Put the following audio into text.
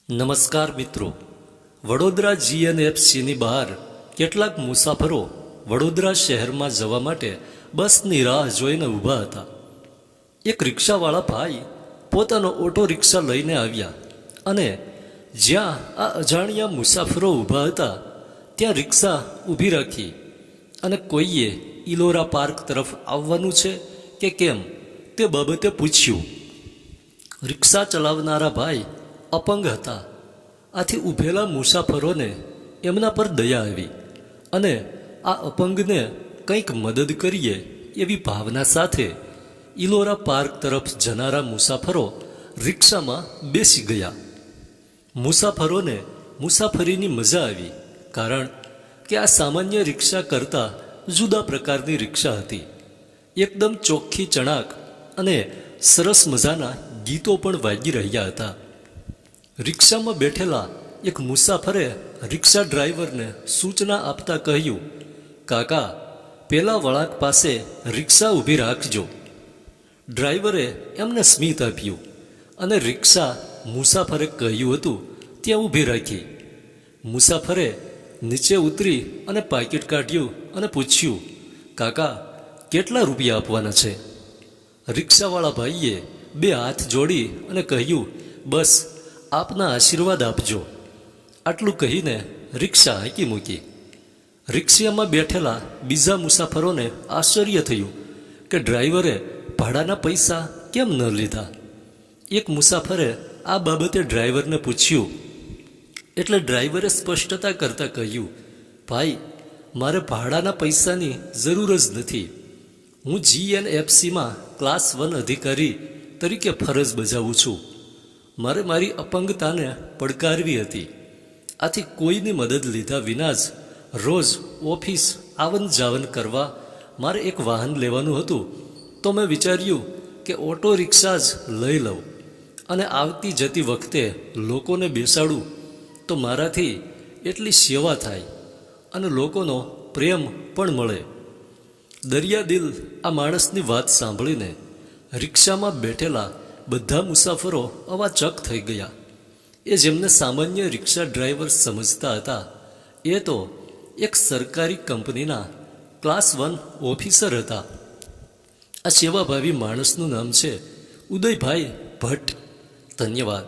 નમસ્કાર મિત્રો, વડોદરા જીએનએફસીની બહાર કેટલાક મુસાફરો વડોદરા શહેરમાં જવા માટે બસની રાહ જોઈને ઊભા હતા. એક રિક્ષાવાળા ભાઈ પોતાનો ઓટો રિક્ષા લઈને આવ્યા અને જ્યાં આ અજાણ્યા મુસાફરો ઊભા હતા ત્યાં રિક્ષા ઊભી રાખી અને કોઈએ ઇલોરા પાર્ક તરફ આવવાનું છે કે કેમ તે બાબતે પૂછ્યું. રિક્ષા ચલાવનારા ભાઈ અપંગ હતા. આથી ઊભેલા મુસાફરોને એમના પર દયા આવી અને આ અપંગને કંઈક મદદ કરીએ એવી ભાવના સાથે ઇલોરા પાર્ક તરફ જનારા મુસાફરો રિક્ષામાં બેસી ગયા. મુસાફરોને મુસાફરીની મજા આવી, કારણ કે આ સામાન્ય રિક્ષા કરતાં જુદા પ્રકારની રિક્ષા હતી. એકદમ ચોખ્ખી ચણાક અને સરસ મજાના ગીતો પણ વાગી રહ્યા હતા. રિક્ષામાં બેઠેલા એક મુસાફરે રિક્ષા ડ્રાઈવરને સૂચના આપતા કહ્યું, કાકા, પેલા વળાંક પાસે રિક્ષા ઊભી રાખજો. ડ્રાઈવરે એમને સ્મિત આપ્યું અને રિક્ષા મુસાફરે કહ્યું હતું ત્યાં ઊભી રાખી. મુસાફરે નીચે ઉતરી અને પાકીટ કાઢ્યું અને પૂછ્યું, કાકા, કેટલા રૂપિયા આપવાના છે? રિક્ષાવાળા ભાઈએ બે હાથ જોડી અને કહ્યું, બસ આપના આશીર્વાદ આપજો. આટલું કહીને રિક્ષા હાંકી મૂકી. રિક્ષામાં બેઠેલા બીજા મુસાફરોને આશ્ચર્ય થયું કે ડ્રાઈવરે ભાડાના પૈસા કેમ ન લીધા. એક મુસાફરે આ બાબતે ડ્રાઈવરને પૂછ્યું એટલે ડ્રાઈવરે સ્પષ્ટતા કરતાં કહ્યું, ભાઈ, મારે ભાડાના પૈસાની જરૂર જ નથી. હું જીએનએફસીમાં ક્લાસ 1 અધિકારી તરીકે ફરજ બજાવું છું. મારે મારી અપંગતાને પડકારવી હતી. આથી કોઈની મદદ લીધા વિના જ રોજ ઓફિસ આવન જાવન કરવા મારે એક વાહન લેવાનું હતું. તો મેં વિચાર્યું કે ઓટો રિક્ષા જ લઈ લઉં અને આવતી જતી વખતે લોકોને બેસાડું તો મારાથી એટલી સેવા થાય અને લોકોનો પ્રેમ પણ મળે. દરિયાદિલ આ માણસની વાત સાંભળીને રિક્ષામાં બેઠેલા બધા મુસાફરો અવાચક થઈ ગયા. એ જેમને સામાન્ય રિક્ષા ડ્રાઈવર સમજતા હતા એ તો એક સરકારી કંપનીના ક્લાસ 1 ઓફિસર હતા. આ સેવાભાવી માણસનું નામ છે ઉદયભાઈ ભટ્ટ. ધન્યવાદ.